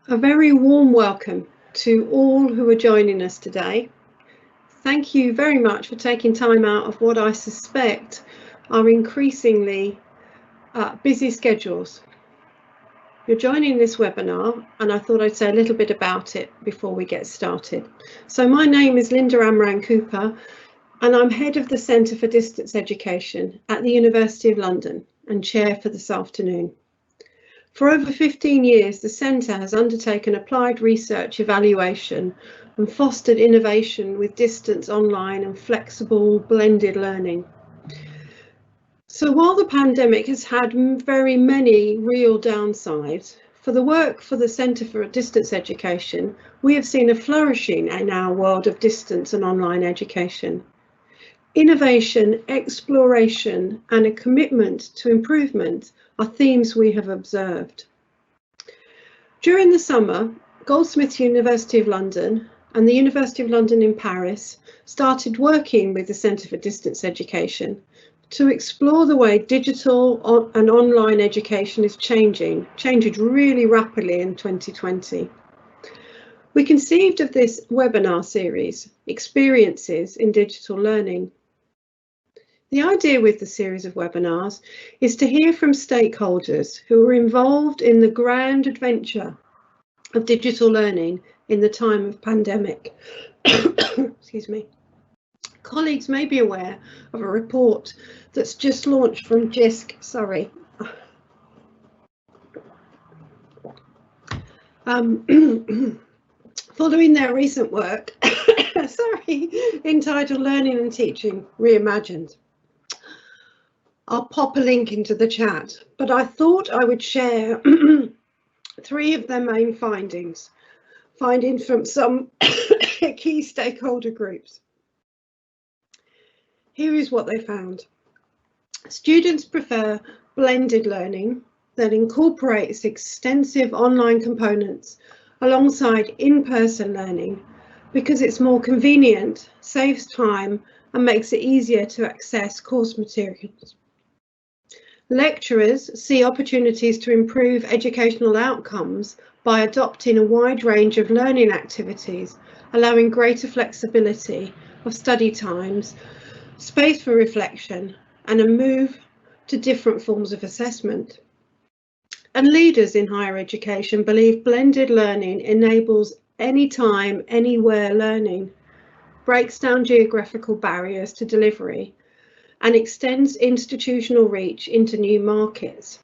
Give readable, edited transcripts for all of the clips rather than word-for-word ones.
A very warm welcome to all who are joining us today. Thank you very much for taking time out of what I suspect are increasingly busy schedules. You're joining this webinar, and I thought I'd say a little bit about it before we get started. So my name is Linda Amrane-Cooper, and I'm head of the Centre for Distance Education at the University of London and chair for this afternoon. For over 15 years, the Centre has undertaken applied research evaluation and fostered innovation with distance, online and flexible blended learning. So while the pandemic has had very many real downsides, for the work for the Centre for Distance Education, we have seen a flourishing in our world of distance and online education. Innovation, exploration and a commitment to improvement are themes we have observed. During the summer, Goldsmiths University of London and the University of London in Paris started working with the Centre for Distance Education to explore the way digital and online education is changing really rapidly in 2020. We conceived of this webinar series, Experiences in Digital Learning. The idea with the series of webinars is to hear from stakeholders who are involved in the grand adventure of digital learning in the time of pandemic. Excuse me. Colleagues may be aware of a report that's just launched from JISC, following their recent work, entitled Learning and Teaching Reimagined. I'll pop a link into the chat, but I thought I would share three of their main findings from some key stakeholder groups. Here is what they found. Students prefer blended learning that incorporates extensive online components alongside in-person learning because it's more convenient, saves time, and makes it easier to access course materials. Lecturers see opportunities to improve educational outcomes by adopting a wide range of learning activities, allowing greater flexibility of study times, space for reflection, and a move to different forms of assessment. And leaders in higher education believe blended learning enables anytime, anywhere learning, breaks down geographical barriers to delivery, and extends institutional reach into new markets.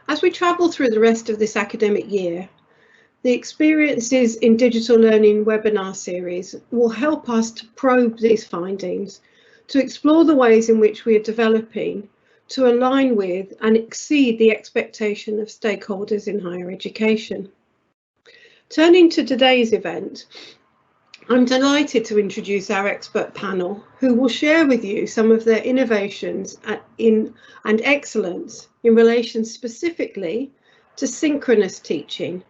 As we travel through the rest of this academic year, the Experiences in Digital Learning webinar series will help us to probe these findings, to explore the ways in which we are developing to align with and exceed the expectation of stakeholders in higher education. Turning to today's event, I'm delighted to introduce our expert panel, who will share with you some of their innovations and excellence in relation specifically to synchronous teaching,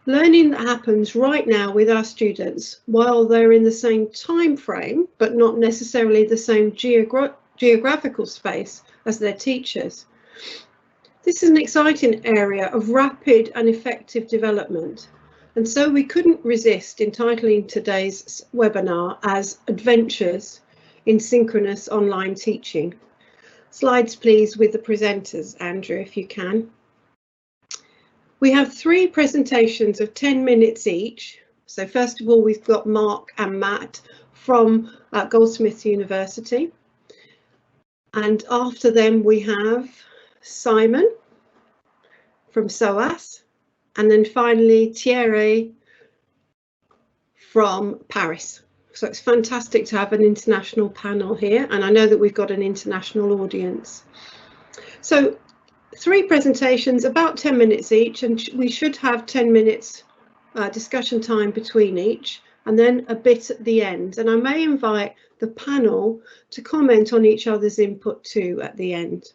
learning that happens right now with our students while they're in the same time frame, but not necessarily the same geographical space as their teachers. This is an exciting area of rapid and effective development. And so we couldn't resist entitling today's webinar as Adventures in Synchronous Online Teaching. Slides please with the presenters, Andrew, if you can. We have three presentations of 10 minutes each. So first of all, we've got Mark and Matt from Goldsmiths University. And after them, we have Simon from SOAS. And then finally, Thierry from Paris. So it's fantastic to have an international panel here, and I know that we've got an international audience. So 3 presentations, about 10 minutes each, and we should have 10 minutes discussion time between each, and then a bit at the end. And I may invite the panel to comment on each other's input too at the end.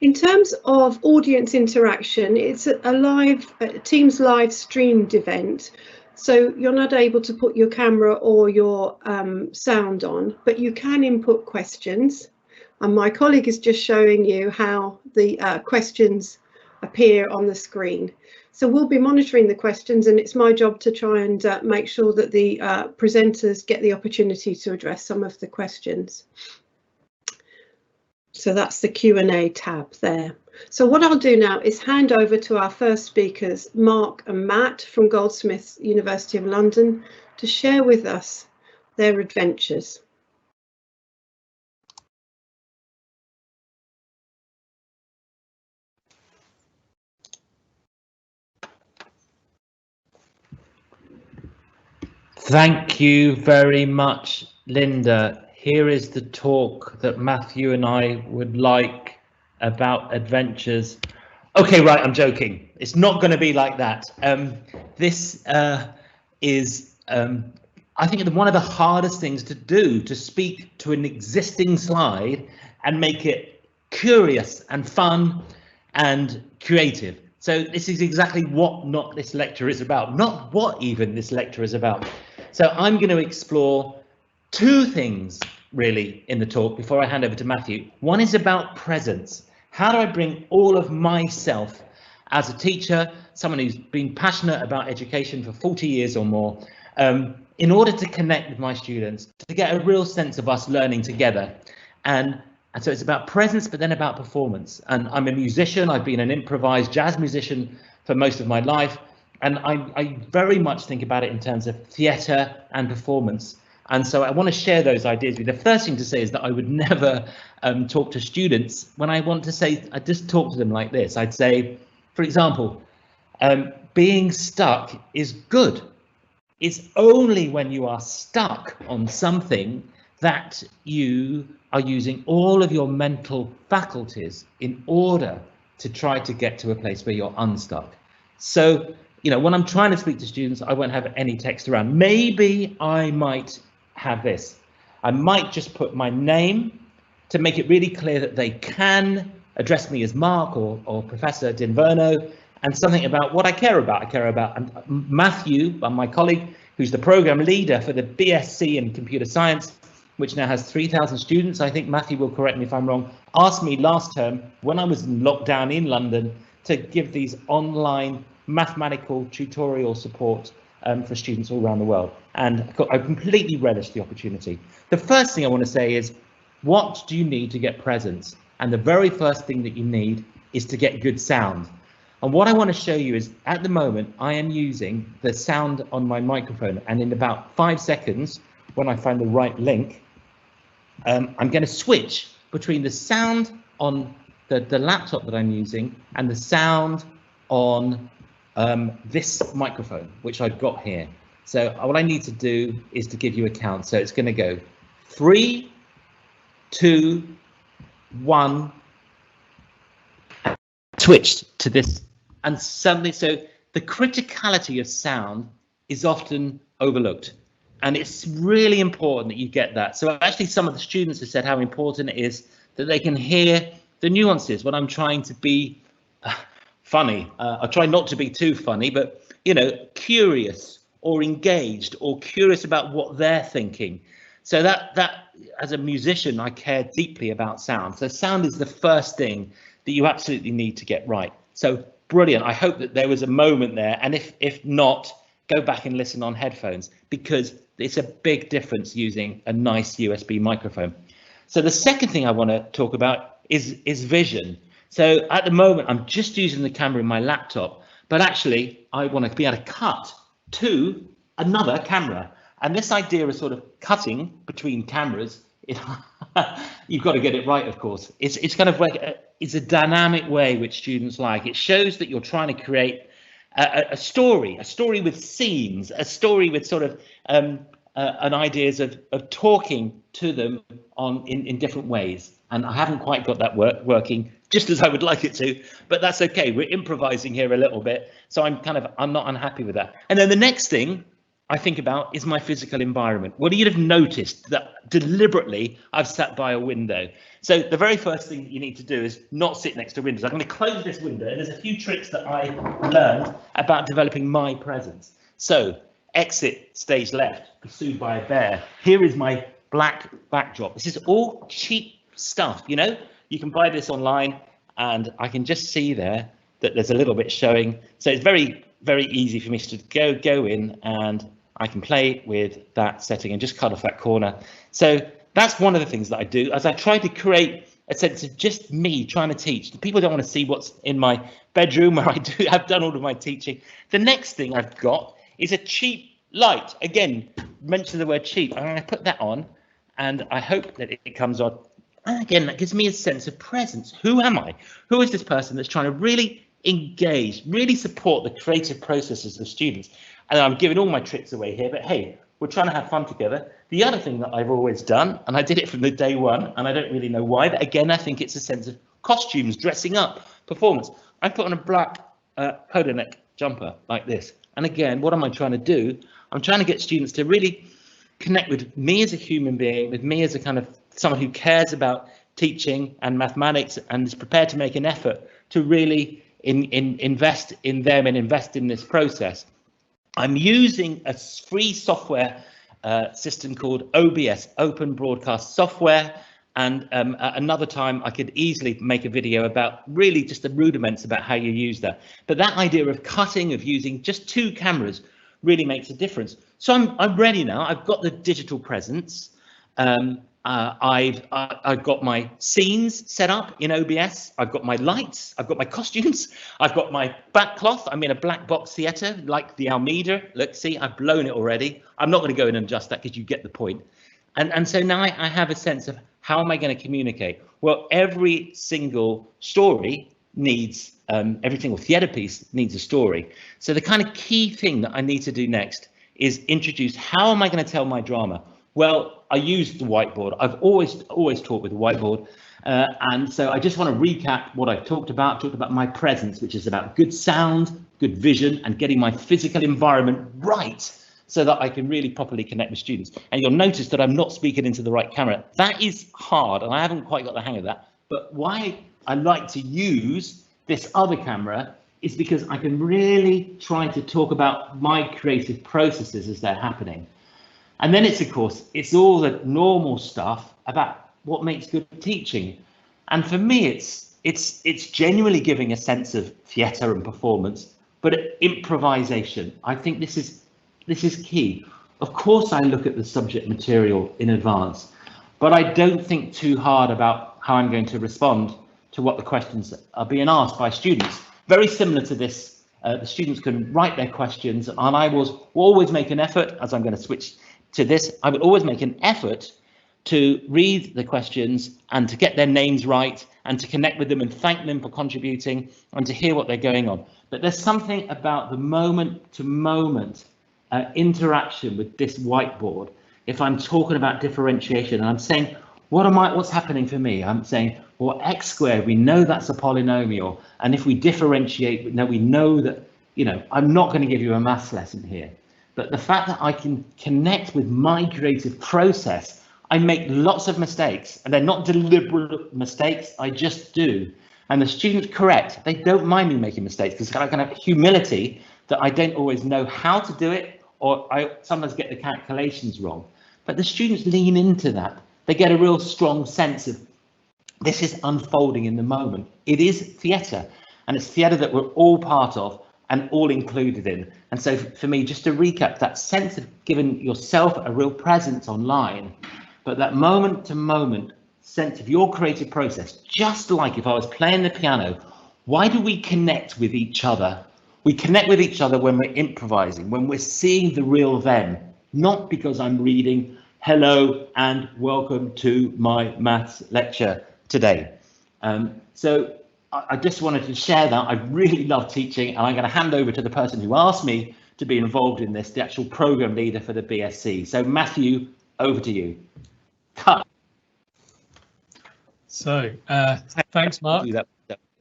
In terms of audience interaction, it's a Teams live streamed event, so you're not able to put your camera or your sound on, but you can input questions. And my colleague is just showing you how the questions appear on the screen. So we'll be monitoring the questions, and it's my job to try and make sure that the presenters get the opportunity to address some of the questions. So that's the Q&A tab there. So what I'll do now is hand over to our first speakers, Mark and Matt from Goldsmiths, University of London, to share with us their adventures. Thank you very much, Linda. Here is the talk that Matthew and I would like about adventures. Okay, right, I'm joking. It's not going to be like that. This is, I think, one of the hardest things to do, to speak to an existing slide and make it curious and fun and creative. So this is exactly what not this lecture is about, not what even this lecture is about. So I'm going to explore two things really in the talk before I hand over to Matthew. One is about presence. How do I bring all of myself as a teacher, someone who's been passionate about education for 40 years or more, in order to connect with my students, to get a real sense of us learning together. And so it's about presence, but then about performance. And I'm a musician. I've been an improvised jazz musician for most of my life. And I very much think about it in terms of theatre and performance. And so I want to share those ideas with you. The first thing to say is that I would never talk to students when I want to say, I just talk to them like this. I'd say, for example, being stuck is good. It's only when you are stuck on something that you are using all of your mental faculties in order to try to get to a place where you're unstuck. So, you know, when I'm trying to speak to students, I won't have any text around. Maybe I might have this. I might just put my name to make it really clear that they can address me as Mark or Professor Dinverno, and something about what I care about. I care about Matthew, my colleague, who's the program leader for the BSc in computer science, which now has 3,000 students. I think Matthew will correct me if I'm wrong, asked me last term when I was in lockdown in London to give these online mathematical tutorial support for students all around the world. And I completely relish the opportunity. The first thing I want to say is, what do you need to get presence? And the very first thing that you need is to get good sound. And what I want to show you is, at the moment, I am using the sound on my microphone, and in about 5 seconds, when I find the right link, I'm going to switch between the sound on the laptop that I'm using and the sound on this microphone, which I've got here. So what I need to do is to give you a count. So it's going to go 3, 2, 1. Switched to this, and suddenly, so the criticality of sound is often overlooked, and it's really important that you get that. So actually, some of the students have said how important it is that they can hear the nuances when I'm trying to be funny. I try not to be too funny, but, you know, curious or engaged or curious about what they're thinking. So that as a musician, I care deeply about sound. So sound is the first thing that you absolutely need to get right. So brilliant. I hope that there was a moment there. And if not, go back and listen on headphones, because it's a big difference using a nice USB microphone. So the second thing I want to talk about is vision. So at the moment, I'm just using the camera in my laptop, but actually I want to be able to cut to another camera. And this idea of sort of cutting between cameras, you've got to get it right, of course. It's kind of like it's a dynamic way which students like. It shows that you're trying to create a story with scenes, a story with sort of an ideas of talking to them in different ways. And I haven't quite got that working just as I would like it to, but that's okay. We're improvising here a little bit, so I'm not unhappy with that. And then the next thing I think about is my physical environment. Well, you'd have noticed that deliberately I've sat by a window. So the very first thing you need to do is not sit next to windows. I'm going to close this window, and there's a few tricks that I learned about developing my presence. So exit stage left, pursued by a bear. Here is my black backdrop. This is all cheap stuff, you know. You can buy this online, and I can just see there that there's a little bit showing. So it's very, very easy for me to go in, and I can play with that setting and just cut off that corner. So that's one of the things that I do, as I try to create a sense of just me trying to teach. People don't want to see what's in my bedroom where I've done all of my teaching. The next thing I've got is a cheap light. Again, mention the word cheap. I'm going to put that on, and I hope that it comes on. And again, that gives me a sense of presence. Who am I? Who is this person that's trying to really engage, really support the creative processes of students? And I'm giving all my tricks away here, but hey, we're trying to have fun together. The other thing that I've always done, and I did it from the day one, and I don't really know why, but again, I think it's a sense of costumes, dressing up, performance. I put on a black polo neck jumper like this. And again, what am I trying to do? I'm trying to get students to really connect with me as a human being, with me as a kind of someone who cares about teaching and mathematics and is prepared to make an effort to really invest in them and invest in this process. I'm using a free software system called OBS, Open Broadcast Software. And another time I could easily make a video about really just the rudiments about how you use that. But that idea of cutting, of using just 2 cameras really makes a difference. So I'm ready now. I've got the digital presence. I've got my scenes set up in OBS. I've got my lights. I've got my costumes. I've got my backcloth. I'm in a black box theatre like the Almeida. Look, see, I've blown it already. I'm not going to go in and adjust that because you get the point. And so now I have a sense of how am I going to communicate? Well, every single story needs, every single theatre piece needs a story. So the kind of key thing that I need to do next is introduce how am I going to tell my drama? Well, I use the whiteboard. I've always taught with the whiteboard. And so I just want to recap what I've talked about my presence, which is about good sound, good vision, and getting my physical environment right so that I can really properly connect with students. And you'll notice that I'm not speaking into the right camera. That is hard, and I haven't quite got the hang of that. But why I like to use this other camera is because I can really try to talk about my creative processes as they're happening. And then it's, of course, it's all the normal stuff about what makes good teaching. And for me, it's genuinely giving a sense of theatre and performance, but improvisation. I think this is key. Of course, I look at the subject material in advance, but I don't think too hard about how I'm going to respond to what the questions are being asked by students. Very similar to this, the students can write their questions, and I will always make an effort, as I'm going to switch to this, I would always make an effort to read the questions and to get their names right and to connect with them and thank them for contributing and to hear what they're going on. But there's something about the moment to moment interaction with this whiteboard. If I'm talking about differentiation and I'm saying, what's happening for me? I'm saying, well, x squared, we know that's a polynomial. And if we differentiate, we know that, I'm not going to give you a maths lesson here. But the fact that I can connect with my creative process, I make lots of mistakes, and they're not deliberate mistakes, I just do. And the students correct, they don't mind me making mistakes because I can have humility that I don't always know how to do it, or I sometimes get the calculations wrong. But the students lean into that. They get a real strong sense of this is unfolding in the moment. It is theatre, and it's theatre that we're all part of and all included in. And so for me, just to recap, that sense of giving yourself a real presence online, but that moment to moment sense of your creative process, just like if I was playing the piano, why do we connect with each other? We connect with each other when we're improvising, when we're seeing the real them, not because I'm reading, hello and welcome to my maths lecture today. So I just wanted to share that. I really love teaching, and I'm going to hand over to the person who asked me to be involved in this, the actual program leader for the BSc. So Matthew, over to you. Cut. So thanks, Mark.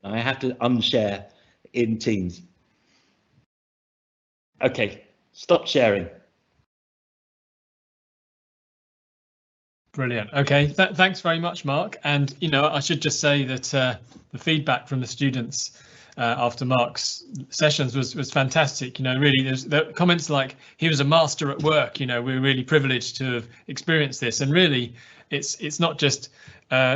I have to unshare in Teams. Okay, stop sharing. Brilliant. Okay, thanks very much, Mark. And I should just say that the feedback from the students after Mark's sessions was fantastic. Really, there's the comments like he was a master at work. We're really privileged to have experienced this, and really, it's not just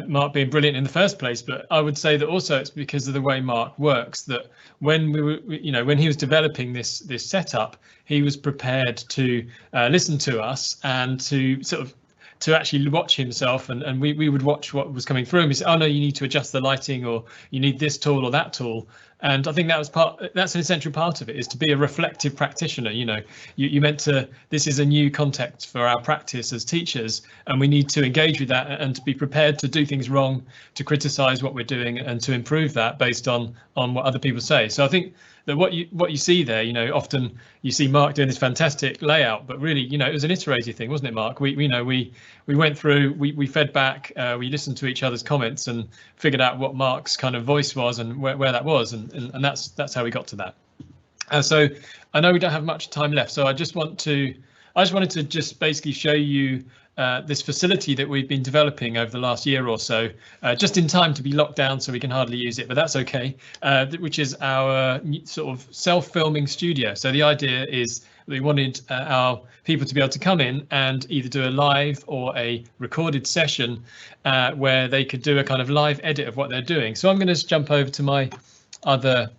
Mark being brilliant in the first place, but I would say that also it's because of the way Mark works, that when when he was developing this setup, he was prepared to listen to us and to actually watch himself, and we would watch what was coming through him. He said, oh no, you need to adjust the lighting, or you need this tool or that tool. And I think that's an essential part of it, is to be a reflective practitioner. You meant to, this is a new context for our practice as teachers, and we need to engage with that and to be prepared to do things wrong, to criticize what we're doing and to improve that based on what other people say. So I think that what you see there, often you see Mark doing this fantastic layout, but really, it was an iterative thing, wasn't it, Mark? We went through, we fed back, we listened to each other's comments and figured out what Mark's kind of voice was and where that was, and that's how we got to that. So I know we don't have much time left, so I just wanted to just basically show you this facility that we've been developing over the last year or so, just in time to be locked down, so we can hardly use it, but that's okay, which is our sort of self-filming studio. So the idea is we wanted our people to be able to come in and either do a live or a recorded session where they could do a kind of live edit of what they're doing. So I'm going to jump over to my other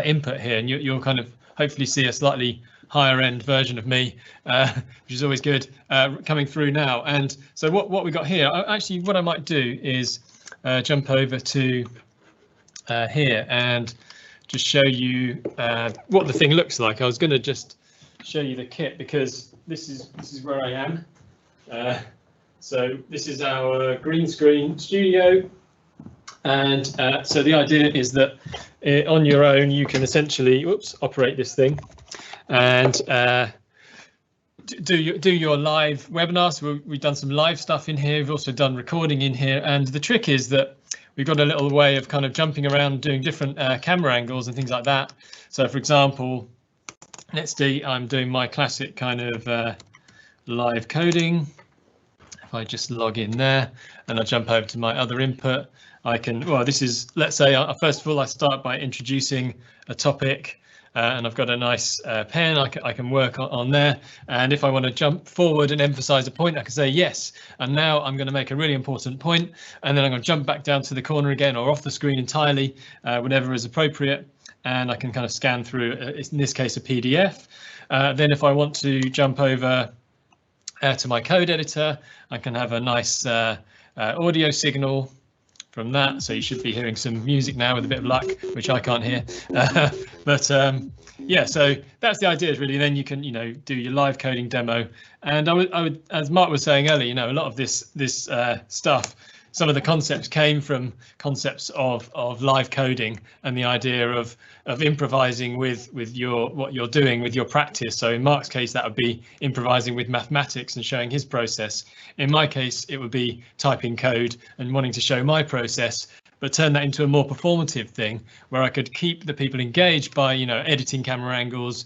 input here, and you'll kind of hopefully see a slightly higher end version of me, which is always good, coming through now. And so what we got here, actually what I might do is jump over to here and just show you what the thing looks like. I was going to just show you the kit, because this is where I am. So this is our green screen studio, and so the idea is that on your own you can essentially operate this thing and do your live webinars. So we've done some live stuff in here. We've also done recording in here, and the trick is that we've got a little way of kind of jumping around, doing different camera angles and things like that. So for example, let's see, I'm doing my classic kind of live coding. If I just log in there and I jump over to my other input, I can, well, this is, let's say, first of all, I start by introducing a topic, and I've got a nice pen I can work on there. And if I want to jump forward and emphasize a point, I can say yes. And now I'm going to make a really important point, and then I'm going to jump back down to the corner again, or off the screen entirely, whatever is appropriate. And I can kind of scan through, in this case, a PDF. Then if I want to jump over to my code editor, I can have a nice audio signal from that. So you should be hearing some music now with a bit of luck, which I can't hear. Yeah, so that's the idea really. Then you can, do your live coding demo. And I would, as Mark was saying earlier, a lot of this stuff, some of the concepts came from concepts of live coding and the idea of improvising with what you're doing with your practice. So in Mark's case, that would be improvising with mathematics and showing his process. In my case, it would be typing code and wanting to show my process, but turn that into a more performative thing where I could keep the people engaged by, editing camera angles,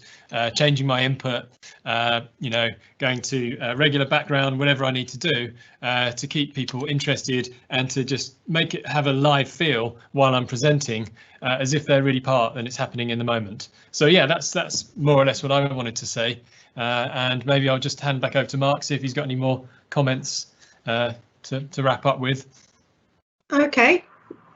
changing my input, going to regular background, whatever I need to do to keep people interested and to just make it have a live feel while I'm presenting, as if they're really part and it's happening in the moment. So yeah, that's more or less what I wanted to say. And maybe I'll just hand back over to Mark, see if he's got any more comments to wrap up with. Okay.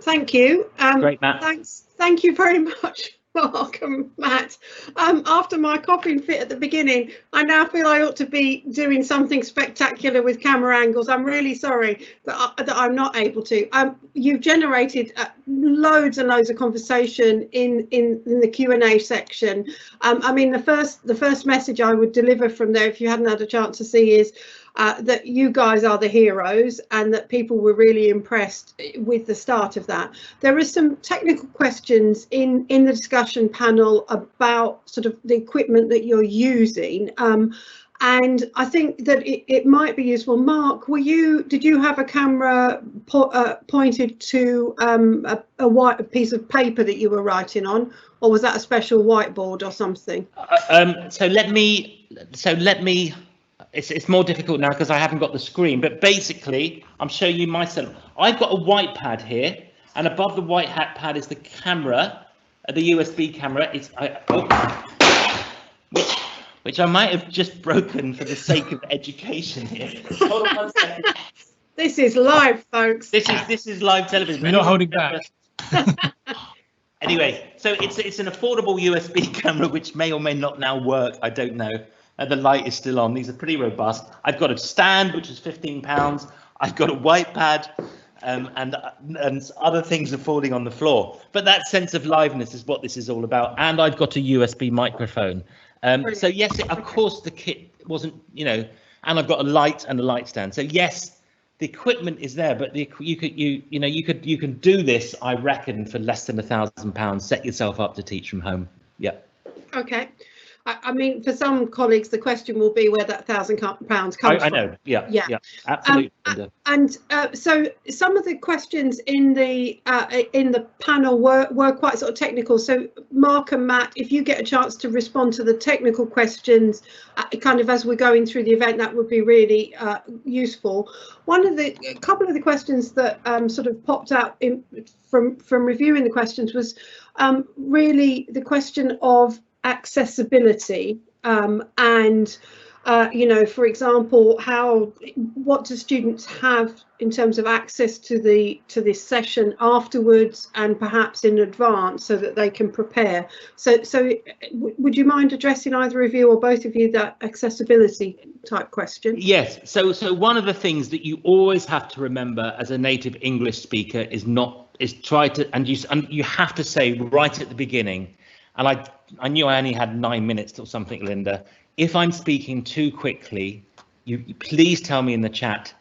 Thank you. Great, Matt. Thanks. Thank you very much, Mark and Matt. After my coughing fit at the beginning, I now feel I ought to be doing something spectacular with camera angles. I'm really sorry that I'm not able to. You've generated loads and loads of conversation in the Q&A section. I mean, the first message I would deliver from there, if you hadn't had a chance to see, is that you guys are the heroes and that people were really impressed with the start of that. There are some technical questions in the discussion panel about sort of the equipment that you're using. And I think that it might be useful. Mark, did you have a camera pointed to a white piece of paper that you were writing on, or was that a special whiteboard or something? So let me. It's more difficult now because I haven't got the screen, but basically I'm showing you myself. I've got a white pad here, and above the white hat pad is the camera, the USB camera. Which I might have just broken for the sake of education here. Hold on 1 second. This is live, folks. This is live television. We're not holding back. Anyway, so it's an affordable USB camera which may or may not now work. I don't know. The light is still on. These are pretty robust. I've got a stand which is £15. I've got a white pad, and other things are falling on the floor. But that sense of liveness is what this is all about. And I've got a USB microphone. So yes, of course the kit wasn't, and I've got a light and a light stand. So yes, the equipment is there, but you can do this, I reckon, for less than £1,000. Set yourself up to teach from home. Yeah. Okay. I mean, for some colleagues, the question will be where that £1,000 comes from. I know. Yeah. Absolutely. And so some of the questions in the panel were quite sort of technical. So Mark and Matt, if you get a chance to respond to the technical questions, kind of as we're going through the event, that would be really useful. A couple of the questions that sort of popped out from reviewing the questions was really the question of accessibility, and for example, what do students have in terms of access to this session afterwards and perhaps in advance so that they can prepare. So would you mind addressing, either of you or both of you, that accessibility type question? Yes. So one of the things that you always have to remember as a native English speaker is try to, and you have to say right at the beginning, and I knew I only had 9 minutes or something, Linda. If I'm speaking too quickly, you please tell me in the chat.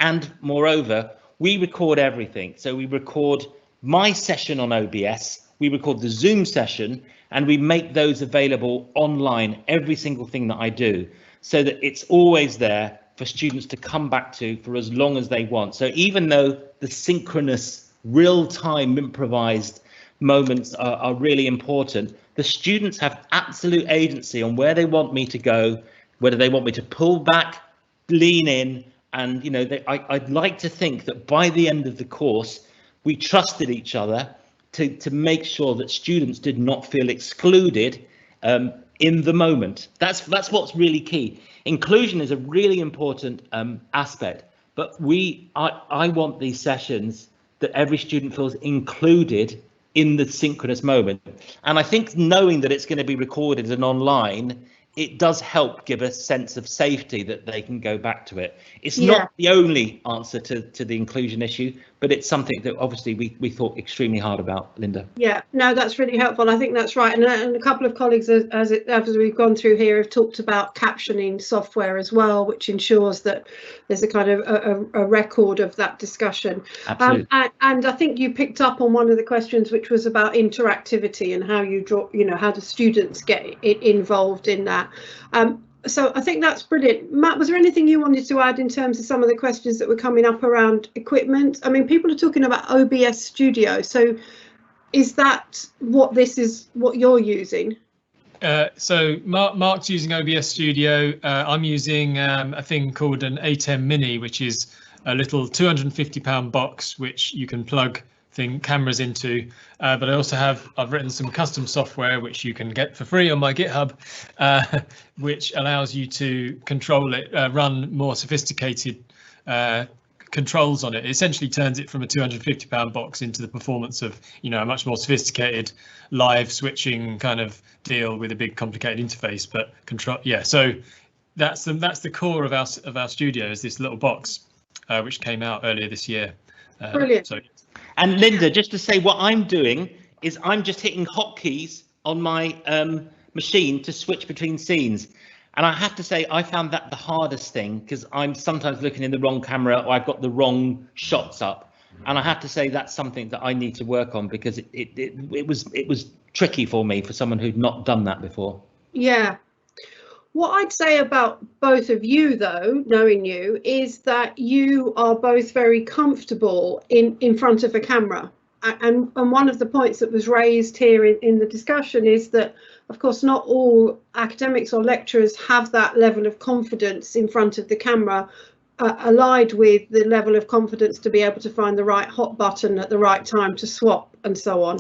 And moreover, we record everything. So we record my session on OBS, we record the Zoom session, and we make those available online, every single thing that I do, so that it's always there for students to come back to for as long as they want. So even though the synchronous, real-time, improvised moments are really important, the students have absolute agency on where they want me to go, whether they want me to pull back, lean in, and I'd like to think that by the end of the course we trusted each other to make sure that students did not feel excluded in the moment. That's what's really key. Inclusion is a really important aspect, but I want these sessions that every student feels included in the synchronous moment. And I think knowing that it's going to be recorded and online, it does help give a sense of safety that they can go back to it. It's not the only answer to the inclusion issue, but it's something that obviously we thought extremely hard about, Linda. Yeah, no, that's really helpful. I think that's right. And a couple of colleagues, as we've gone through here, have talked about captioning software as well, which ensures that there's a kind of a record of that discussion. Absolutely. And I think you picked up on one of the questions, which was about interactivity and how you draw, how the students get involved in that. So I think that's brilliant. Matt, was there anything you wanted to add in terms of some of the questions that were coming up around equipment? I mean, people are talking about OBS Studio. So is that what you're using? So Mark's using OBS Studio. I'm using a thing called an A10 Mini, which is a little £250 box which you can plug cameras into, but I also I've written some custom software which you can get for free on my GitHub, which allows you to control it, run more sophisticated controls on it. It essentially turns it from a £250 box into the performance of a much more sophisticated live switching kind of deal with a big complicated interface. But so that's the core of our studio, is this little box which came out earlier this year. Brilliant. And Linda, just to say, what I'm doing is I'm just hitting hotkeys on my machine to switch between scenes. And I have to say, I found that the hardest thing, because I'm sometimes looking in the wrong camera or I've got the wrong shots up. And I have to say that's something that I need to work on, because it was tricky for me, for someone who'd not done that before. Yeah. What I'd say about both of you, though, knowing you, is that you are both very comfortable in front of a camera. And one of the points that was raised here in the discussion is that, of course, not all academics or lecturers have that level of confidence in front of the camera, allied with the level of confidence to be able to find the right hot button at the right time to swap and so on.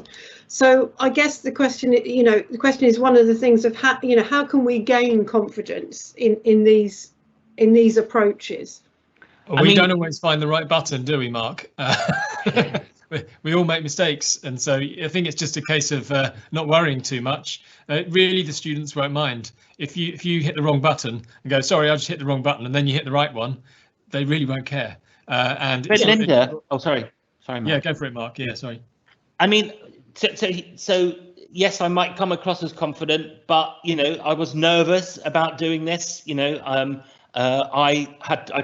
So I guess the question is one of the things of how can we gain confidence in these approaches? Well, we don't always find the right button, do we, Mark? We all make mistakes, and so I think it's just a case of not worrying too much. Really, the students won't mind if you hit the wrong button and go, sorry, I just hit the wrong button, and then you hit the right one. They really won't care. And Linda, oh, sorry, Mark. Yeah, go for it, Mark. Yeah, sorry. I mean, so yes, I might come across as confident, but I was nervous about doing this. I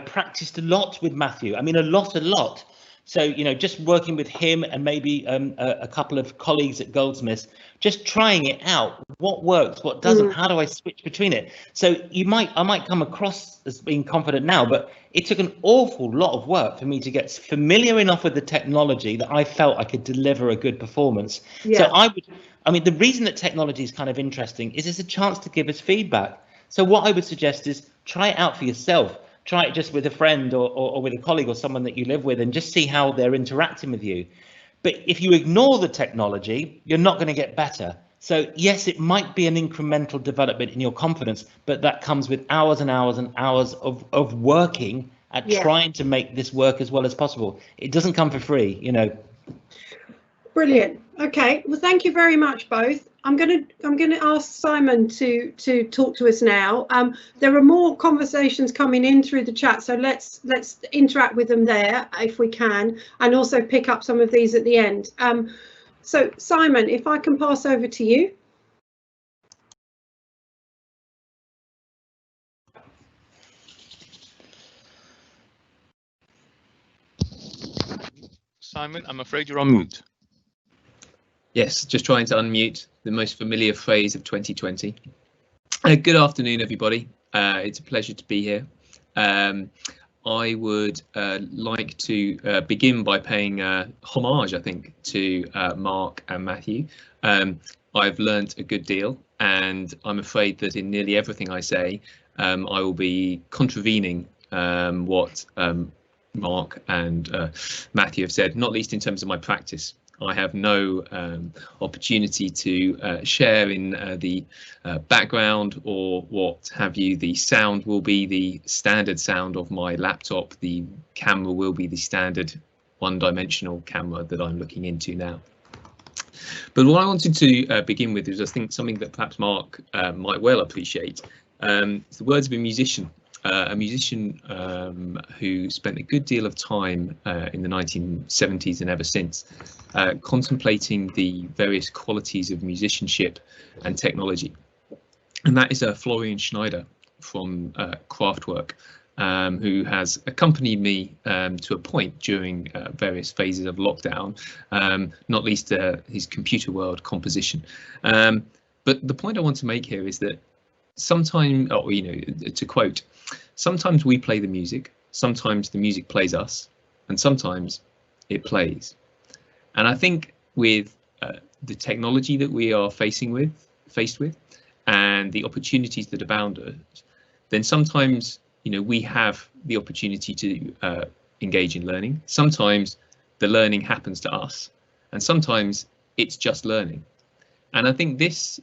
practiced a lot with Matthew. I mean, a lot. So, just working with him and maybe a couple of colleagues at Goldsmiths, just trying it out. What works, what doesn't, how do I switch between it? So I might come across as being confident now, but it took an awful lot of work for me to get familiar enough with the technology that I felt I could deliver a good performance. Yeah. So I mean, the reason that technology is kind of interesting is it's a chance to give us feedback. So what I would suggest is try it out for yourself. Try it just with a friend or with a colleague or someone that you live with, and just see how they're interacting with you. But if you ignore the technology, you're not going to get better. So yes, it might be an incremental development in your confidence, but that comes with hours and hours and hours of working at trying to make this work as well as possible. It doesn't come for free, Brilliant. Okay, well, thank you very much, both. I'm going to ask Simon to talk to us now. There are more conversations coming in through the chat, so let's interact with them there if we can, and also pick up some of these at the end. So Simon, if I can pass over to you. Simon, I'm afraid you're on mute. Yes, just trying to unmute, the most familiar phrase of 2020. Good afternoon, everybody. It's a pleasure to be here. I would like to begin by paying homage, I think, to Mark and Matthew. I've learnt a good deal, and I'm afraid that in nearly everything I say, I will be contravening what Mark and Matthew have said, not least in terms of my practice. I have no opportunity to share in the background or what have you. The sound will be the standard sound of my laptop. The camera will be the standard one-dimensional camera that I'm looking into now. But what I wanted to begin with is, I think, something that perhaps Mark might well appreciate. It's the words of a musician who spent a good deal of time in the 1970s and ever since contemplating the various qualities of musicianship and technology. And that is Florian Schneider from Kraftwerk, who has accompanied me to a point during various phases of lockdown, not least his computer world composition. But the point I want to make here is that sometimes, to quote, sometimes we play the music, sometimes the music plays us, and sometimes it plays. And I think with the technology that we are faced with, and the opportunities that abound us, then sometimes we have the opportunity to engage in learning. Sometimes the learning happens to us, and sometimes it's just learning. And I think this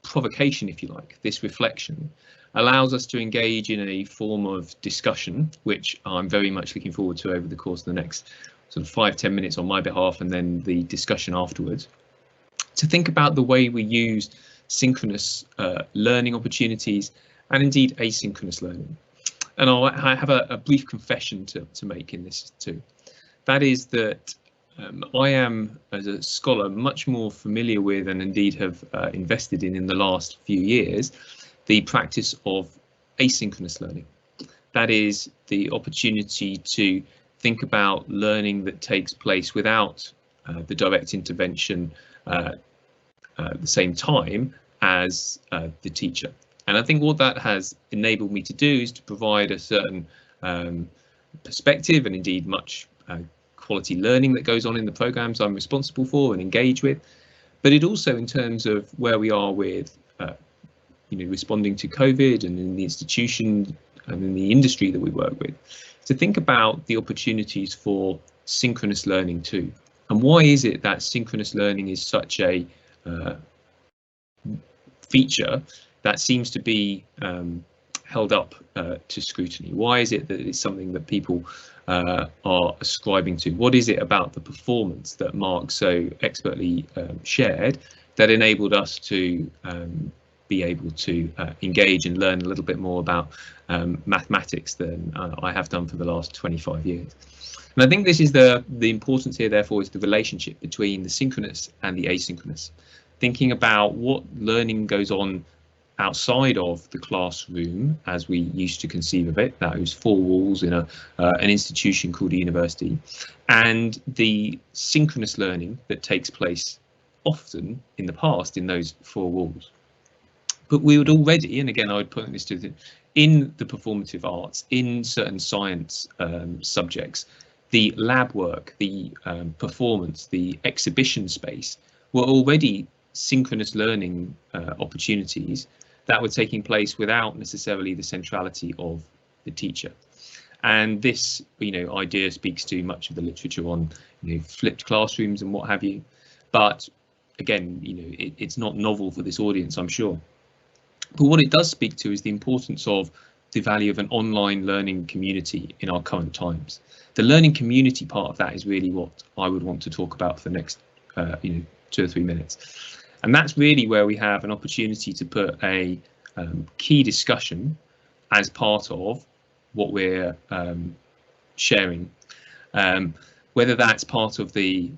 provocation, if you like, this reflection, allows us to engage in a form of discussion, which I'm very much looking forward to over the course of the next sort of 5-10 minutes on my behalf, and then the discussion afterwards, to think about the way we use synchronous learning opportunities and indeed asynchronous learning. And I have a brief confession to make in this too. That is that I am, as a scholar, much more familiar with, and indeed have invested in the last few years, the practice of asynchronous learning. That is the opportunity to think about learning that takes place without the direct intervention at the same time as the teacher. And I think what that has enabled me to do is to provide a certain perspective, and indeed much quality learning that goes on in the programs I'm responsible for and engage with. But it also, in terms of where we are with responding to COVID and in the institution and in the industry that we work with, to think about the opportunities for synchronous learning too. And why is it that synchronous learning is such a feature that seems to be held up to scrutiny? Why is it that it's something that people are ascribing to? What is it about the performance that Mark so expertly shared that enabled us to be able to engage and learn a little bit more about mathematics than I have done for the last 25 years? And I think this is the importance here, therefore, is the relationship between the synchronous and the asynchronous. Thinking about what learning goes on outside of the classroom as we used to conceive of it, those four walls in an institution called a university, and the synchronous learning that takes place often in the past in those four walls. But we would already, and again I would put this to in the performative arts, in certain science subjects, the lab work, the performance, the exhibition space were already synchronous learning opportunities that were taking place without necessarily the centrality of the teacher. And this, idea speaks to much of the literature on, flipped classrooms and what have you. But again, it's not novel for this audience, I'm sure. But what it does speak to is the importance of the value of an online learning community in our current times. The learning community part of that is really what I would want to talk about for the next 2 or 3 minutes. And that's really where we have an opportunity to put a key discussion as part of what we're sharing, whether that's part of the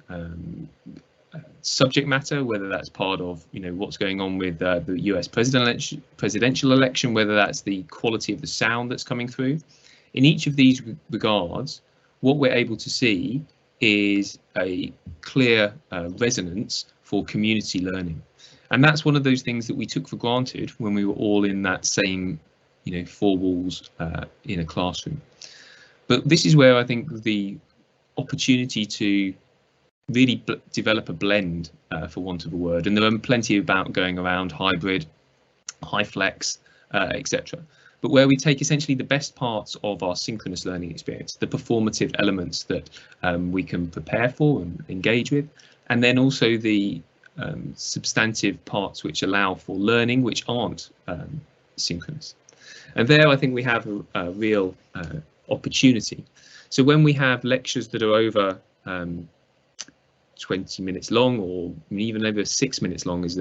subject matter, whether that's part of what's going on with the US presidential election, whether that's the quality of the sound that's coming through. In each of these regards, what we're able to see is a clear resonance for community learning. And that's one of those things that we took for granted when we were all in that same four walls in a classroom. But this is where I think the opportunity to really develop a blend, for want of a word, and there are plenty about going around hybrid, high flex, etc. But where we take essentially the best parts of our synchronous learning experience, the performative elements that we can prepare for and engage with, and then also the substantive parts which allow for learning which aren't synchronous. And there I think we have a real opportunity. So when we have lectures that are over 20 minutes long, or even over 6 minutes long is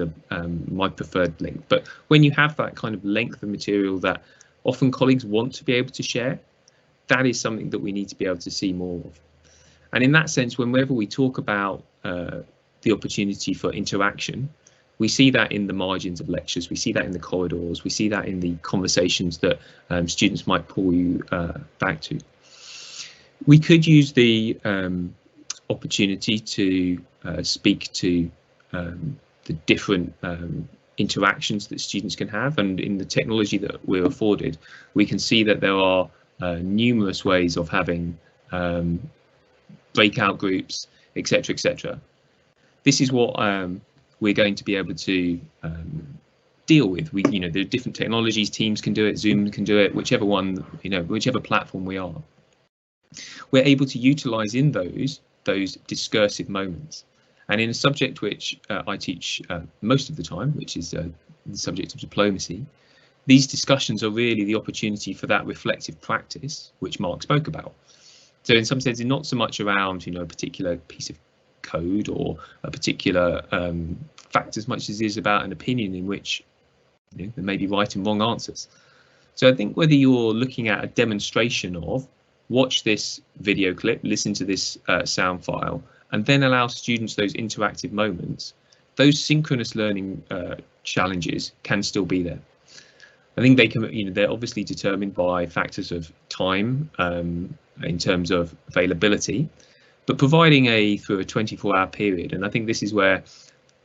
my preferred length, but when you have that kind of length of material that often colleagues want to be able to share, that is something that we need to be able to see more of. And in that sense, whenever we talk about the opportunity for interaction, we see that in the margins of lectures, we see that in the corridors, we see that in the conversations that students might pull you back to. We could use the opportunity to speak to the different interactions that students can have, and in the technology that we're afforded, we can see that there are numerous ways of having breakout groups, etc., etc. This is what we're going to be able to deal with. There are different technologies. Teams can do it, Zoom can do it, whichever one, whichever platform we are. We're able to utilize in those discursive moments. And in a subject which I teach most of the time, which is the subject of diplomacy, these discussions are really the opportunity for that reflective practice, which Mark spoke about. So in some sense, it's not so much around a particular piece of code or a particular fact as much as it is about an opinion in which there may be right and wrong answers. So I think whether you're looking at a demonstration of watch this video clip, listen to this sound file, and then allow students those interactive moments, those synchronous learning challenges can still be there. I think they can, they're obviously determined by factors of time in terms of availability, but providing through a 24-hour period. And I think this is where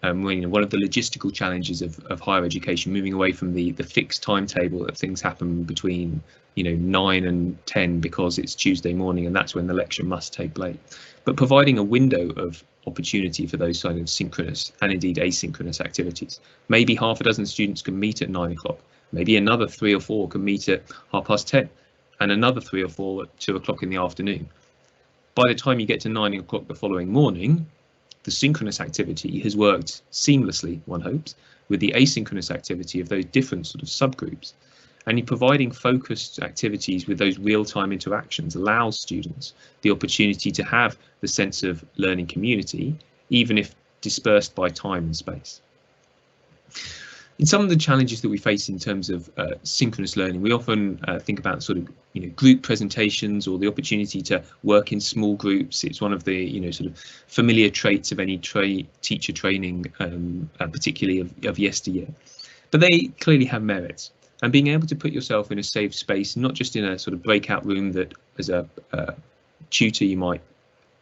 one of the logistical challenges of higher education, moving away from the fixed timetable that things happen between 9 and 10 because it's Tuesday morning and that's when the lecture must take place, but providing a window of opportunity for those kind of synchronous and indeed asynchronous activities. Maybe half a dozen students can meet at 9 o'clock, maybe another 3 or 4 can meet at 10:30, and another 3 or 4 at 2 o'clock in the afternoon. By the time you get to 9 o'clock the following morning, the synchronous activity has worked seamlessly, one hopes, with the asynchronous activity of those different sort of subgroups. And in providing focused activities with those real-time interactions allows students the opportunity to have the sense of learning community, even if dispersed by time and space. In some of the challenges that we face in terms of synchronous learning, we often think about sort of group presentations or the opportunity to work in small groups. It's one of the sort of familiar traits of any teacher training, particularly of yesteryear. But they clearly have merits. And being able to put yourself in a safe space, not just in a sort of breakout room that as a tutor you might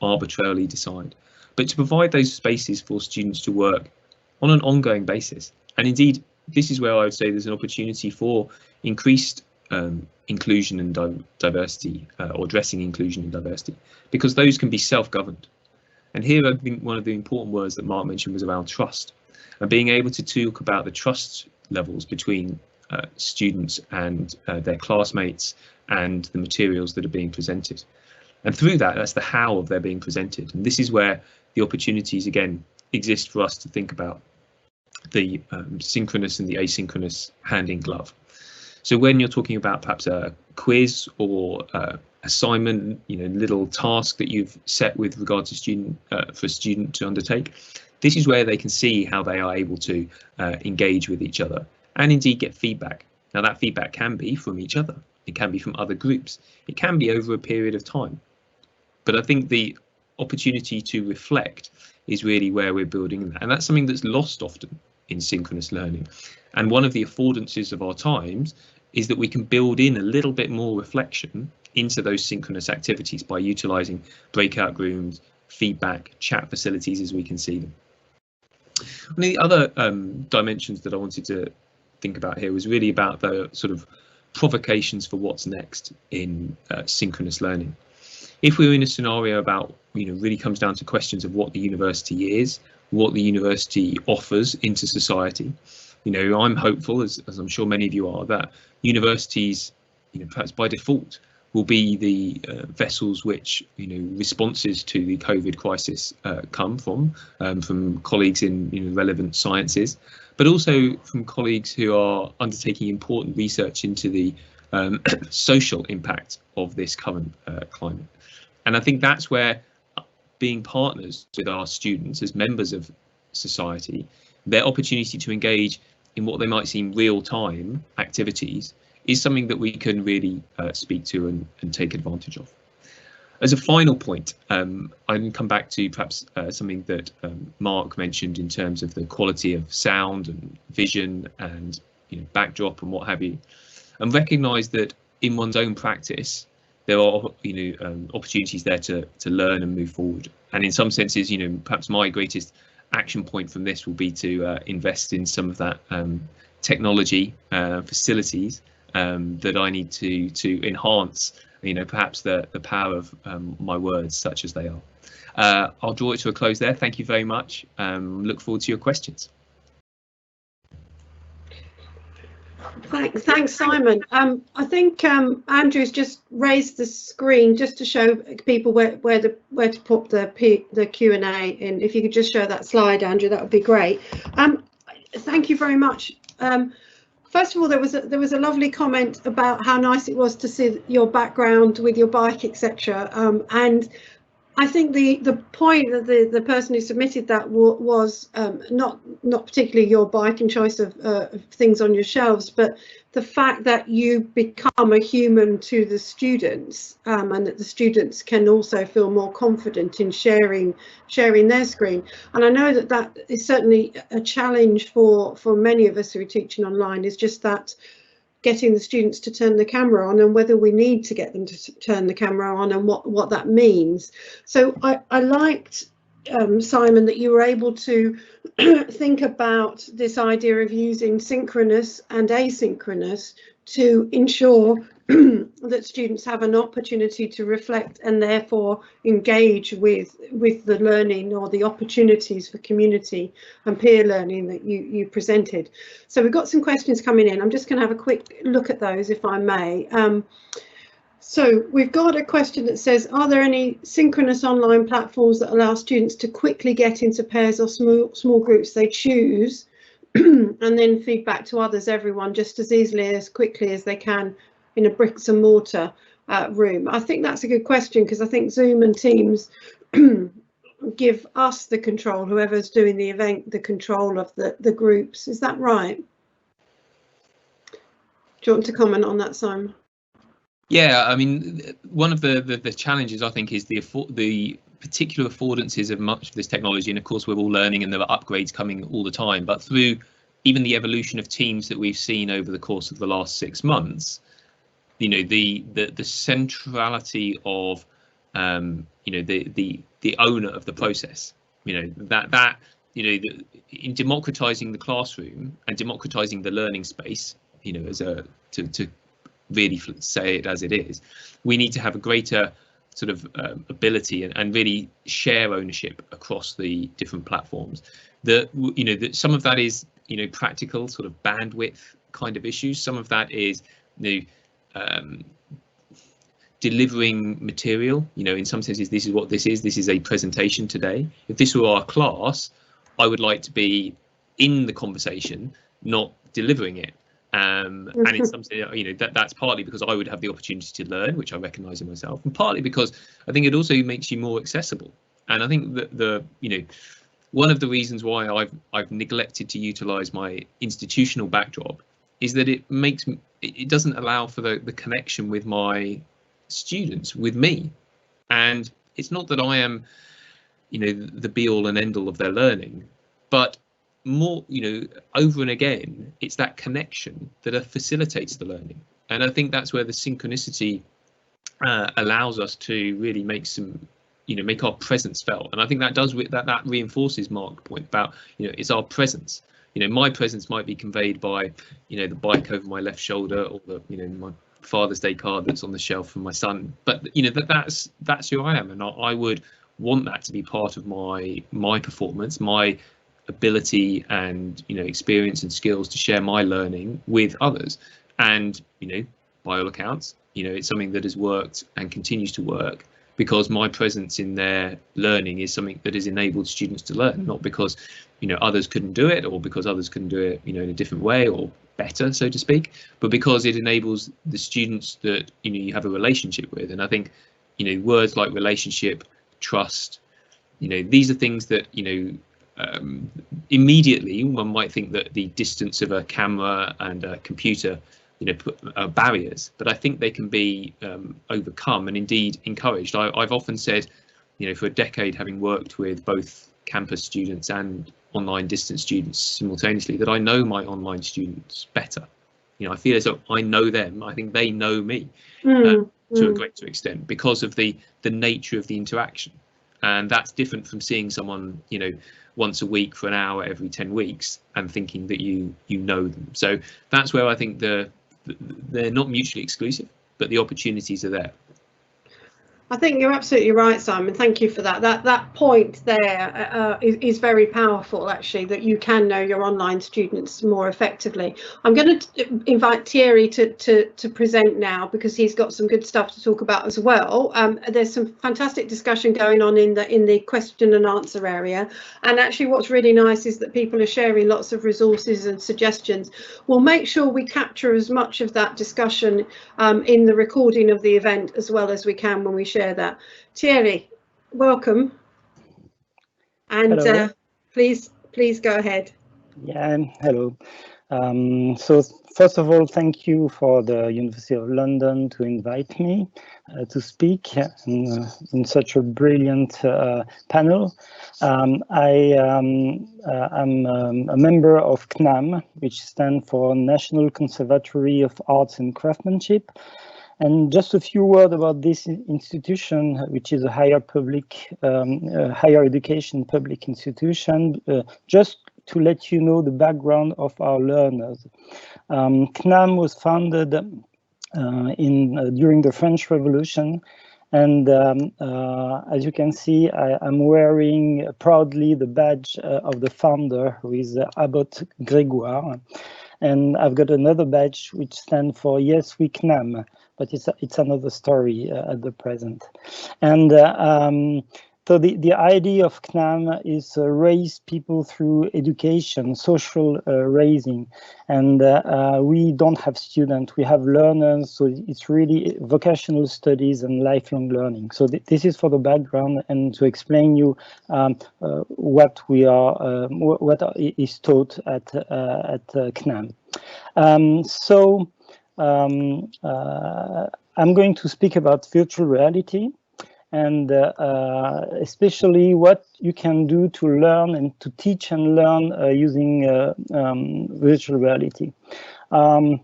arbitrarily decide, but to provide those spaces for students to work on an ongoing basis. And indeed, this is where I would say there's an opportunity for increased inclusion and diversity, or addressing inclusion and diversity, because those can be self-governed. And here I think one of the important words that Mark mentioned was around trust, and being able to talk about the trust levels between students and their classmates and the materials that are being presented. And through that, that's the how of their being presented. And this is where the opportunities again exist for us to think about the synchronous and the asynchronous hand in glove. So when you're talking about perhaps a quiz or assignment, little task that you've set with regard to for a student to undertake, this is where they can see how they are able to engage with each other and indeed get feedback. Now that feedback can be from each other, it can be from other groups, it can be over a period of time. But I think the opportunity to reflect is really where we're building that, and that's something that's lost often in synchronous learning. And one of the affordances of our times is that we can build in a little bit more reflection into those synchronous activities by utilising breakout rooms, feedback, chat facilities as we can see them. One of the other dimensions that I wanted to think about here was really about the sort of provocations for what's next in synchronous learning. If we're in a scenario about, really comes down to questions of what the university is, what the university offers into society, I'm hopeful, as I'm sure many of you are, that universities, perhaps by default, will be the vessels which, responses to the COVID crisis come from colleagues in relevant sciences, but also from colleagues who are undertaking important research into the social impact of this current climate. And I think that's where being partners with our students as members of society, their opportunity to engage in what they might seem real-time activities is something that we can really speak to and take advantage of. As a final point, I can come back to perhaps something that Mark mentioned in terms of the quality of sound and vision and backdrop and what have you, and recognise that in one's own practice there are opportunities there to learn and move forward. And in some senses, perhaps my greatest action point from this will be to invest in some of that technology facilities that I need to enhance, perhaps the power of my words, such as they are. I'll draw it to a close there. Thank you very much. Look forward to your questions. Thanks, Simon. I think Andrew's just raised the screen just to show people where to put the Q&A in. If you could just show that slide, Andrew, that would be great. Thank you very much. First of all, there was a lovely comment about how nice it was to see your background with your bike, etc. And I think the point that the person who submitted that was not particularly your bike and choice of things on your shelves, but the fact that you become a human to the students, and that the students can also feel more confident in sharing their screen. And I know that is certainly a challenge for many of us who are teaching online, is just that getting the students to turn the camera on, and whether we need to get them to turn the camera on, and what that means. So I liked, Simon, that you were able to think about this idea of using synchronous and asynchronous to ensure that students have an opportunity to reflect and therefore engage with the learning or the opportunities for community and peer learning that you presented. So we've got some questions coming in. I'm just going to have a quick look at those, if I may. So we've got a question that says, are there any synchronous online platforms that allow students to quickly get into pairs or small groups they choose and then feedback to others, everyone, just as easily, as quickly as they can in a bricks and mortar room? I think that's a good question, because I think Zoom and Teams give us the control, whoever's doing the event, the control of the groups. Is that right? Do you want to comment on that, Simon? Yeah, I mean, one of the challenges, I think, is the particular affordances of much of this technology. And of course, we're all learning and there are upgrades coming all the time. But through even the evolution of Teams that we've seen over the course of the last 6 months, you know, the centrality of the owner of the process, you know, that in democratizing the classroom and democratizing the learning space, you know, as to really say it as it is, we need to have a greater sort of ability and really share ownership across the different platforms. That some of that is, you know, practical sort of bandwidth kind of issues. Some of that is, you know, delivering material. You know, in some senses, this is what this is. This is a presentation today. If this were our class, I would like to be in the conversation, not delivering it. And in some sense, you know, that's partly because I would have the opportunity to learn, which I recognise in myself, and partly because I think it also makes you more accessible. And I think that you know, one of the reasons why I've neglected to utilise my institutional backdrop is that it doesn't allow for the connection with my students, with me. And it's not that I am, you know, the be all and end all of their learning, but more, you know, over and again, it's that connection that facilitates the learning. And I think that's where the synchronicity allows us to really make our presence felt. And I think that does that reinforces Mark's point about, you know, it's our presence. You know, my presence might be conveyed by, you know, the bike over my left shoulder, or the, you know, my Father's Day card that's on the shelf for my son. But you know, that's who I am, and I would want that to be part of my performance, my ability and, you know, experience and skills to share my learning with others. And, you know, by all accounts, you know, it's something that has worked and continues to work because my presence in their learning is something that has enabled students to learn, not because, you know, others couldn't do it, or because others couldn't do it, you know, in a different way or better, so to speak, but because it enables the students that, you know, you have a relationship with. And I think, you know, words like relationship, trust, you know, these are things that, you know, immediately one might think that the distance of a camera and a computer, you know, are barriers, but I think they can be overcome and indeed encouraged. I've often said, you know, for a decade, having worked with both campus students and online distance students simultaneously, that I know my online students better. You know, I feel as though I know them. I think they know me to a greater extent because of the nature of the interaction. And that's different from seeing someone, you know, once a week for an hour every 10 weeks and thinking that you know them. So that's where I think they're not mutually exclusive, but the opportunities are there. I think you're absolutely right, Simon. Thank you for that. That point there is very powerful, actually, that you can know your online students more effectively. I'm going to invite Thierry to present now, because he's got some good stuff to talk about as well. There's some fantastic discussion going on in the question and answer area. And actually, what's really nice is that people are sharing lots of resources and suggestions. We'll make sure we capture as much of that discussion in the recording of the event as well as we can when we share that. Thierry, welcome, and please go ahead. Yeah, hello. So first of all, thank you for the University of London to invite me to speak in such a brilliant panel. I'm a member of CNAM, which stands for National Conservatory of Arts and Craftsmanship. And just a few words about this institution, which is a higher education public institution, just to let you know the background of our learners. CNAM was founded during the French Revolution, and as you can see, I'm wearing proudly the badge of the founder, who is Abbot Grégoire. And I've got another badge which stands for Yes, We CNAM, but it's another story at the present. And So the idea of CNAM is raise people through education, social raising, and we don't have students, we have learners, so it's really vocational studies and lifelong learning. So this is for the background and to explain you what we are, what is taught at CNAM. I'm going to speak about virtual reality, and especially what you can do to learn and to teach and learn using virtual reality. You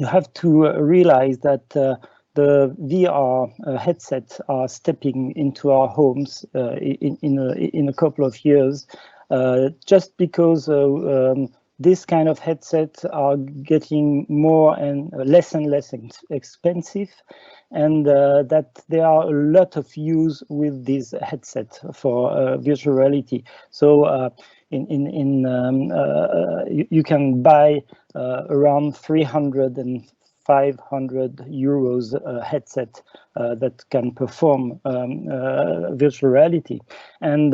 have to realize that the VR headsets are stepping into our homes in a couple of years, just because this kind of headsets are getting more and less expensive, and that there are a lot of use with this headset for virtual reality. So you can buy around 300 and 500 euros headset that can perform virtual reality. And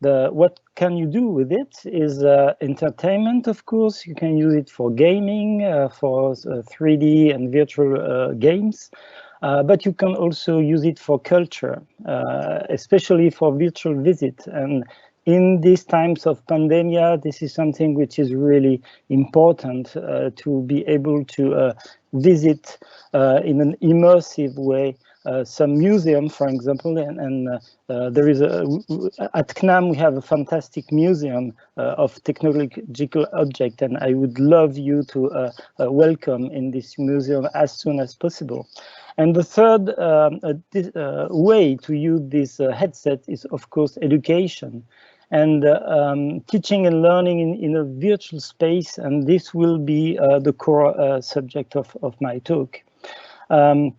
what can you do with it is entertainment, of course. You can use it for gaming, for 3D and virtual games. But you can also use it for culture, especially for virtual visit. And in these times of pandemia, this is something which is really important to be able to visit in an immersive way some museum, for example, and there is at CNAM we have a fantastic museum of technological objects, and I would love you to welcome in this museum as soon as possible. And the third way to use this headset is, of course, education and teaching and learning in a virtual space. And this will be the core subject of my talk. What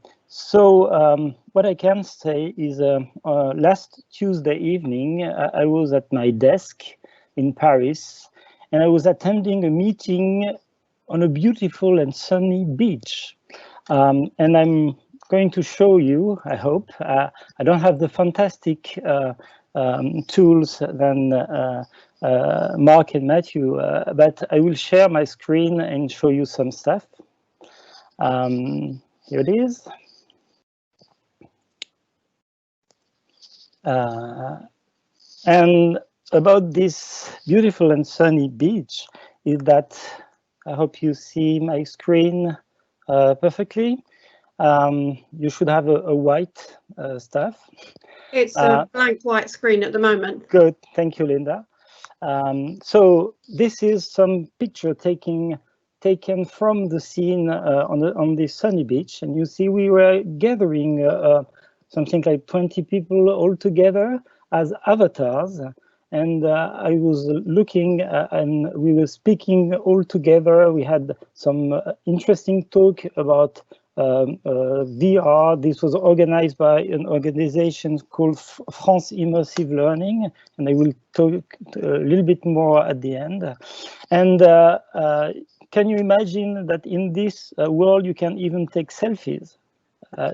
I can say is last Tuesday evening, I was at my desk in Paris, and I was attending a meeting on a beautiful and sunny beach. And I'm going to show you, I hope. I don't have the fantastic tools than Mark and Matthew, but I will share my screen and show you some stuff. Here it is. And about this beautiful and sunny beach is that I hope you see my screen perfectly. You should have a white stuff. It's a blank white screen at the moment. Good, thank you, Linda. So this is some picture taken from the scene on the sunny beach, and you see we were gathering something like 20 people all together as avatars, and I was looking and we were speaking all together. We had some interesting talk about VR. This was organized by an organization called France Immersive Learning, and I will talk a little bit more at the end. And can you imagine that in this world you can even take selfies?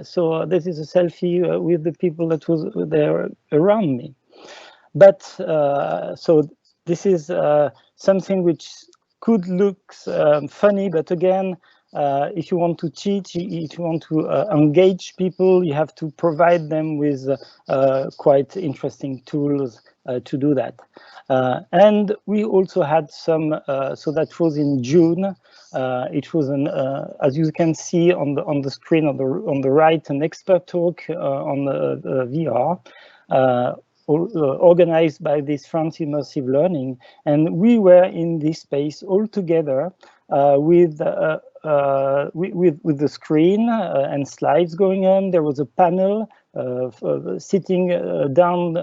So this is a selfie with the people that was there around me. But so this is something which could look funny, but again, if you want to teach, if you want to engage people, you have to provide them with quite interesting tools to do that. And we also had some, so that was in June. It was an, as you can see on the screen on the right, an expert talk on the VR. Organized by this France Immersive Learning, and we were in this space all together with the screen and slides going on. There was a panel sitting down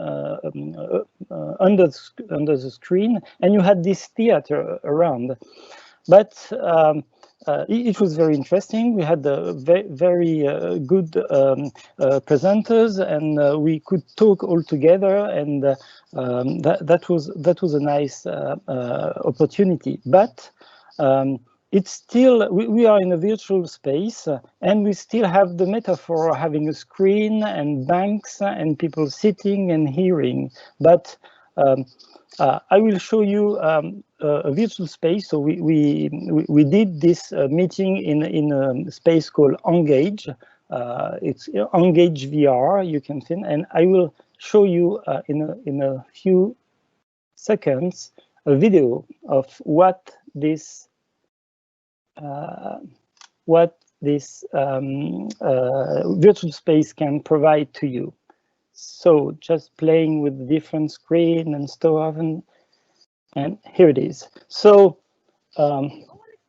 under the screen, and you had this theater around. But it was very interesting. We had very good presenters, and we could talk all together, and that was a nice opportunity. But it's still, we are in a virtual space, and we still have the metaphor of having a screen and banks and people sitting and hearing. But I will show you a virtual space. So we did this meeting in a space called Engage. It's Engage VR, you can see, and I will show you in a few seconds a video of what this virtual space can provide to you. So just playing with different screen and stuff, and here it is. So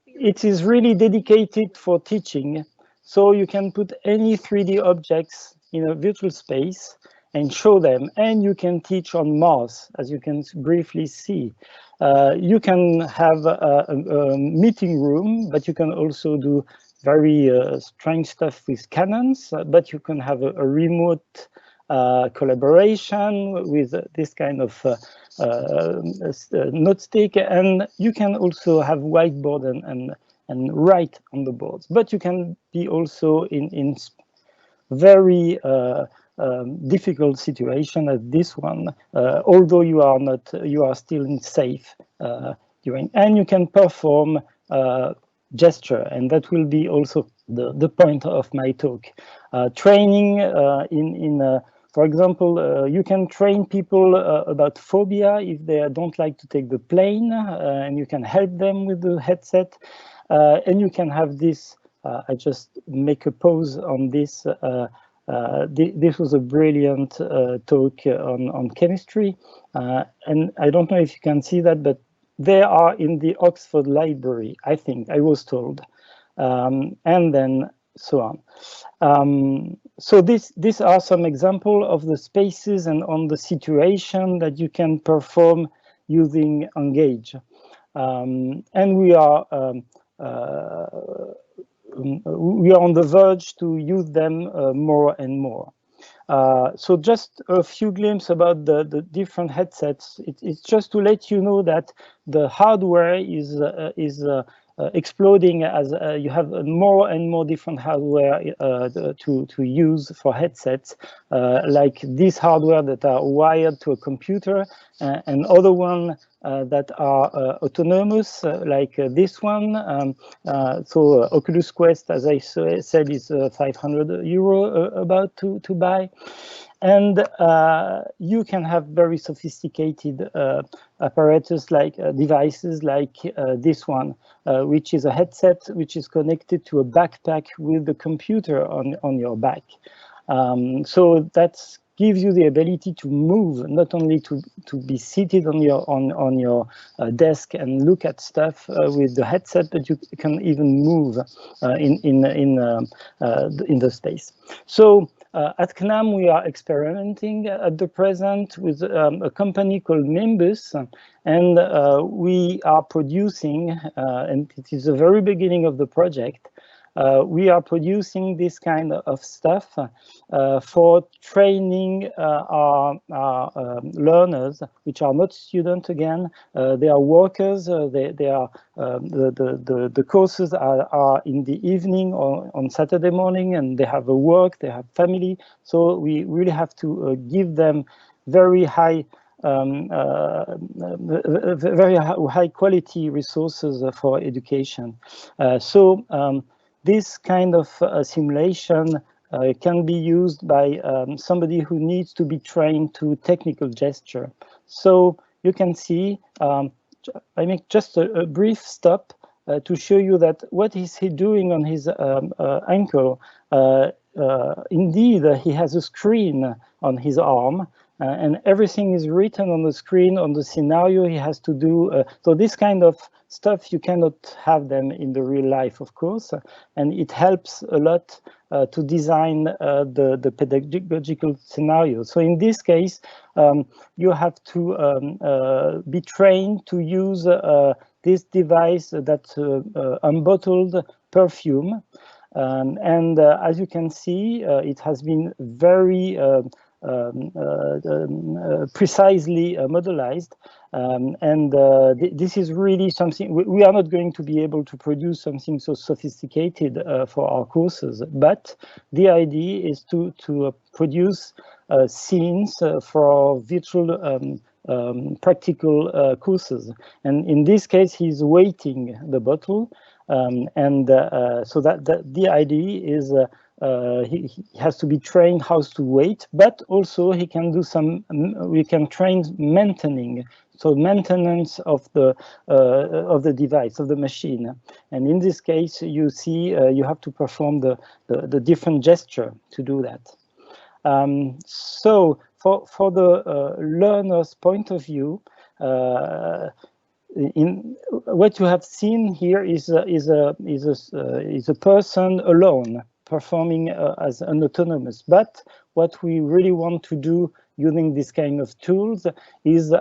it is really dedicated for teaching. So you can put any 3D objects in a virtual space and show them, and you can teach on Mars, as you can briefly see. You can have a meeting room, but you can also do very strange stuff with cannons, but you can have a remote collaboration with this kind of note stick, and you can also have whiteboard and write on the boards. But you can be also in very difficult situation as this one, although you are still in safe during, and you can perform gesture, and that will be also the point of my talk. Training for example, you can train people about phobia if they don't like to take the plane, and you can help them with the headset, and you can have this. I just make a pause on this. This was a brilliant talk on chemistry, and I don't know if you can see that, but they are in the Oxford Library, I think, I was told, and then so on. So these are some examples of the spaces and on the situation that you can perform using Engage. And we are on the verge to use them more and more. So just a few glimpses about the different headsets. It's just to let you know that the hardware is exploding as you have more and more different hardware to use for headsets, like this hardware that are wired to a computer, and other one that are autonomous, like this one. So Oculus Quest, as I said, is €500 about to buy. And you can have very sophisticated apparatus like devices like this one, which is a headset which is connected to a backpack with the computer on your back. So that gives you the ability to move, not only to be seated on your desk and look at stuff with the headset, but you can even move in the space. So at CNAM, we are experimenting at the present with a company called Nimbus, and we are producing, and it is the very beginning of the project, we are producing this kind of stuff for training our learners, which are not students again. They are workers. They are the courses are in the evening or on Saturday morning, and they have a work. They have family. So we really have to give them very high. Very high quality resources for education. This kind of simulation can be used by somebody who needs to be trained to technical gesture. So you can see, I make just a brief stop to show you that what is he doing on his ankle. Indeed, he has a screen on his arm, and everything is written on the screen on the scenario he has to do. So this kind of stuff, you cannot have them in the real life, of course, and it helps a lot to design the pedagogical scenario. So in this case, you have to be trained to use this device that's unbottled perfume. And as you can see, it has been very precisely modelized. This is really something we are not going to be able to produce something so sophisticated for our courses, but the idea is to produce scenes for virtual practical courses. And in this case, he's weighting the bottle, so that the idea is he has to be trained how to weight, but also he can do some. We can train maintaining, so maintenance of the device, of the machine. And in this case, you see you have to perform the different gesture to do that. So for the learner's point of view, in what you have seen here is a person alone performing as an autonomous. But what we really want to do using this kind of tools is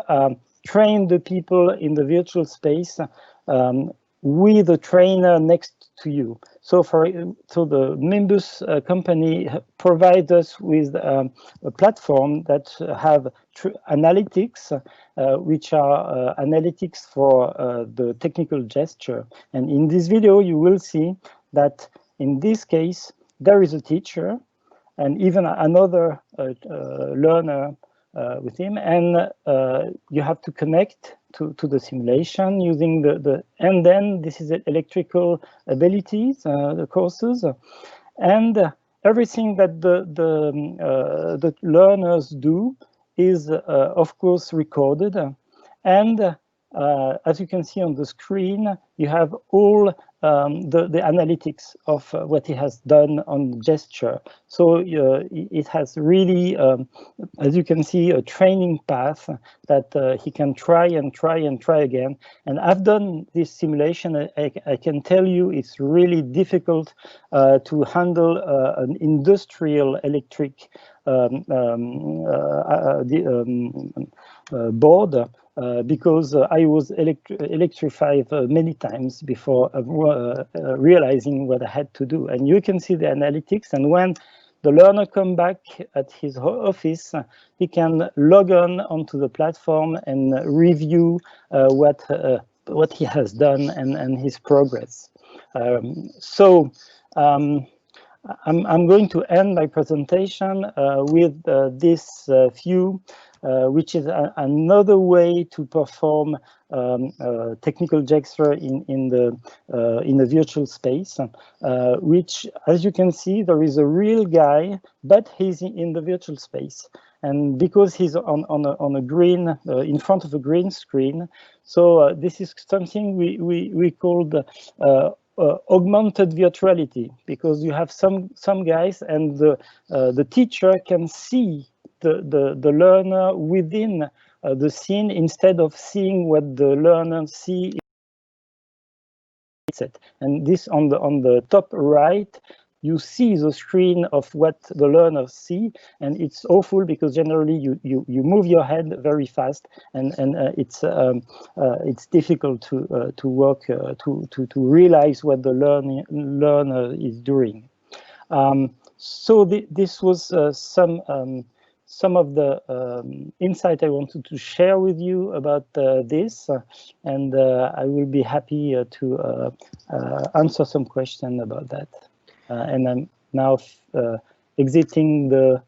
train the people in the virtual space with a trainer next to you. So the Nimbus company provides us with a platform that have analytics, which are analytics for the technical gesture. And in this video, you will see that in this case, there is a teacher and even another learner with him, and you have to connect to the simulation using and then this is electrical abilities, the courses, and everything that the learners do is of course recorded, and as you can see on the screen, you have all the analytics of what he has done on gesture. So it has really, as you can see, a training path that he can try and try and try again. And I've done this simulation. I can tell you it's really difficult to handle an industrial electric board. Because I was electrified many times before realizing what I had to do. And you can see the analytics, and when the learner comes back at his office, he can log on onto the platform and review what he has done and his progress. So I'm going to end my presentation with this view, which is another way to perform technical gesture in the virtual space, which, as you can see, there is a real guy, but he's in the virtual space. And because he's on a green, in front of a green screen, so this is something we called augmented virtuality, because you have some guys and the teacher can see the learner within the scene instead of seeing what the learner sees. And this on the top right, you see the screen of what the learners see, and it's awful because generally you move your head very fast, and it's difficult to work to realize what the learner is doing. So this was some of the insight I wanted to share with you about this, and I will be happy to answer some questions about that. And I'm now exiting the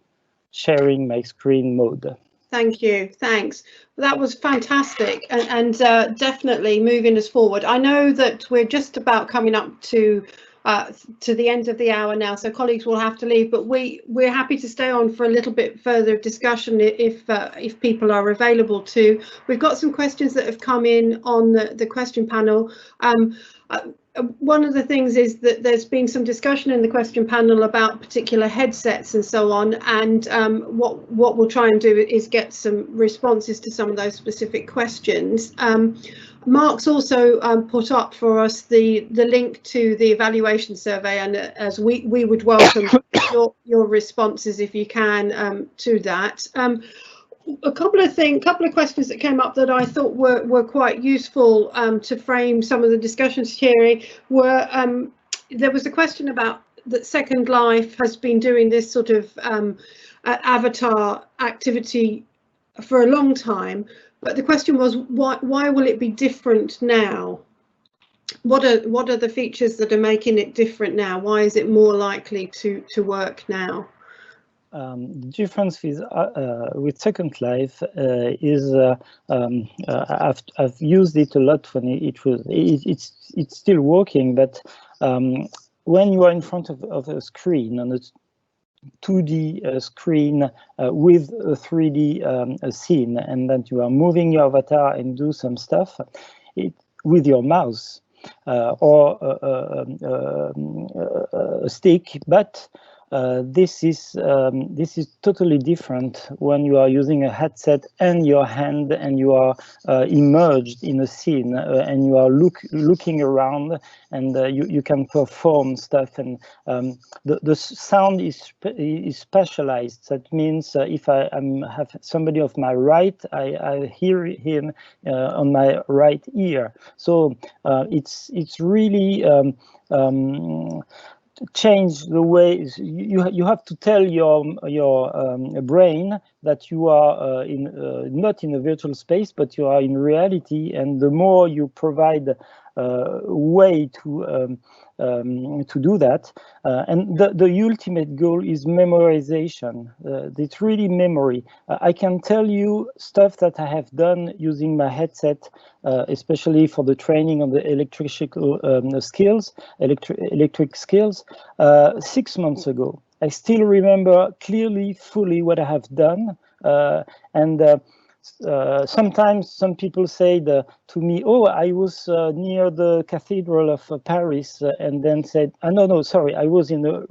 sharing my screen mode. Thank you. Thanks. That was fantastic, and definitely moving us forward. I know that we're just about coming up to the end of the hour now, so colleagues will have to leave, but we're happy to stay on for a little bit further discussion if people are available to. We've got some questions that have come in on the question panel. One of the things is that there's been some discussion in the question panel about particular headsets and so on, and what we'll try and do is get some responses to some of those specific questions. Mark's also put up for us the link to the evaluation survey, and as we would welcome your responses if you can to that. A couple of questions that came up that I thought were quite useful to frame some of the discussions, Thierry, were there was a question about that Second Life has been doing this sort of avatar activity for a long time, but the question was why will it be different now? What are the features that are making it different now? Why is it more likely to work now? The difference with Second Life is I've used it a lot when it's still working, but when you are in front of a screen, on a 2D screen with a 3D scene, and that you are moving your avatar and do some stuff with your mouse or a stick, but this is totally different when you are using a headset and your hand, and you are immersed in a scene, and you are looking around, and you can perform stuff, and the sound is specialized. That means if I have somebody of my right, I hear him on my right ear. So it's really change the way you have to tell your brain that you are not in a virtual space, but you are in reality. And the more you provide way to do that, and the ultimate goal is memorization. It's really memory. I can tell you stuff that I have done using my headset, especially for the training on the electrical skills, electric skills, 6 months ago. I still remember clearly, fully what I have done, and sometimes some people say to me, "Oh, I was near the Cathedral of Paris," and then said, "No, sorry, I was in a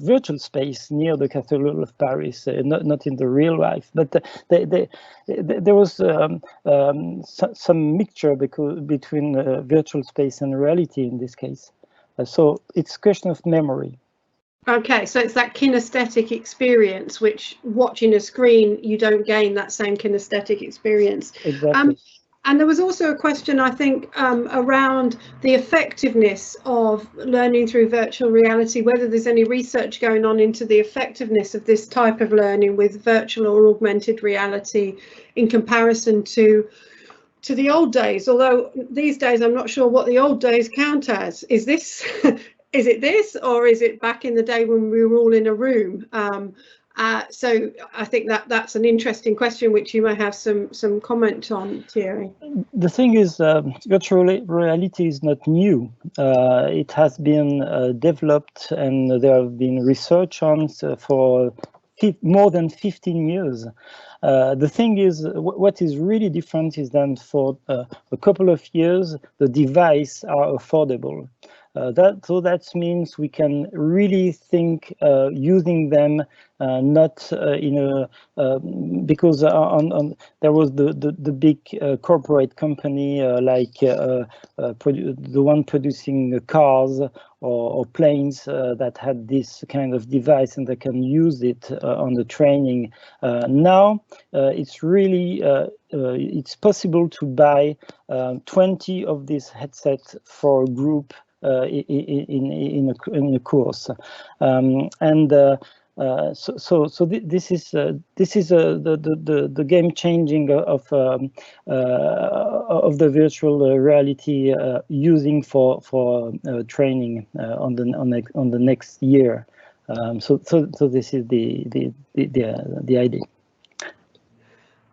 virtual space near the Cathedral of Paris, not in the real life." But there was some mixture between virtual space and reality in this case. So it's a question of memory. Okay, so it's that kinesthetic experience, which watching a screen, you don't gain that same kinesthetic experience. Exactly. And there was also a question, I think, around the effectiveness of learning through virtual reality, whether there's any research going on into the effectiveness of this type of learning with virtual or augmented reality in comparison to the old days. Although these days, I'm not sure what the old days count as. Is this... Is it this, or is it back in the day when we were all in a room? So I think that's an interesting question, which you may have some comment on, Thierry. The thing is, virtual reality is not new. It has been developed, and there have been research on for more than 15 years. The thing is, what is really different is that for a couple of years, the devices are affordable. That means we can really think using them, not in a because there was the big corporate company like the one producing cars or planes that had this kind of device, and they can use it on the training. Now it's really it's possible to buy 20 of these headsets for a group in a course, so this is the game changing of the virtual reality using for training on the next year. So this is the idea.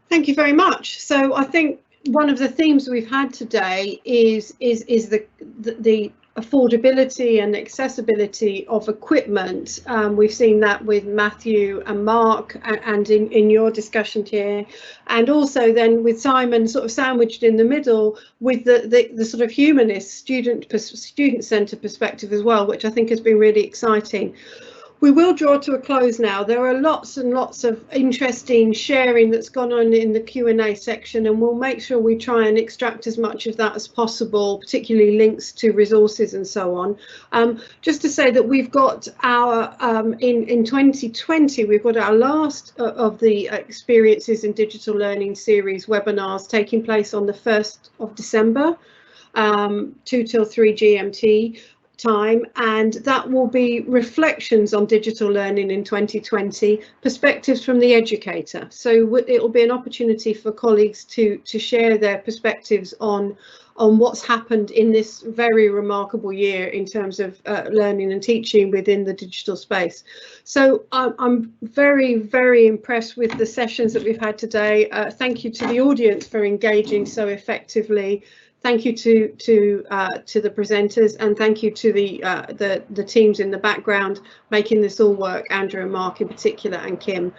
Thank you very much. So I think one of the themes we've had today is the affordability and accessibility of equipment. We've seen that with Matthew and Mark, and in your discussion here, and also then with Simon sort of sandwiched in the middle with the sort of humanist student-centered perspective as well, which I think has been really exciting. We will draw to a close now. There are lots and lots of interesting sharing that's gone on in the Q&A section, and we'll make sure we try and extract as much of that as possible, particularly links to resources and so on. Just to say that we've got our, in 2020, we've got our last of the Experiences in Digital Learning series webinars taking place on the 1st of December, 2 till 3 GMT. time, and that will be reflections on digital learning in 2020, perspectives from the educator. So it will be an opportunity for colleagues to share their perspectives on what's happened in this very remarkable year in terms of learning and teaching within the digital space. So I'm very, very impressed with the sessions that we've had today. Thank you to the audience for engaging so effectively. Thank you to the presenters, and thank you to the teams in the background making this all work, Andrew and Mark in particular, and Kim.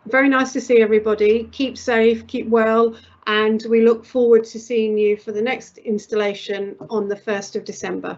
Very nice to see everybody. Keep safe, keep well, and we look forward to seeing you for the next installation on the 1st of December.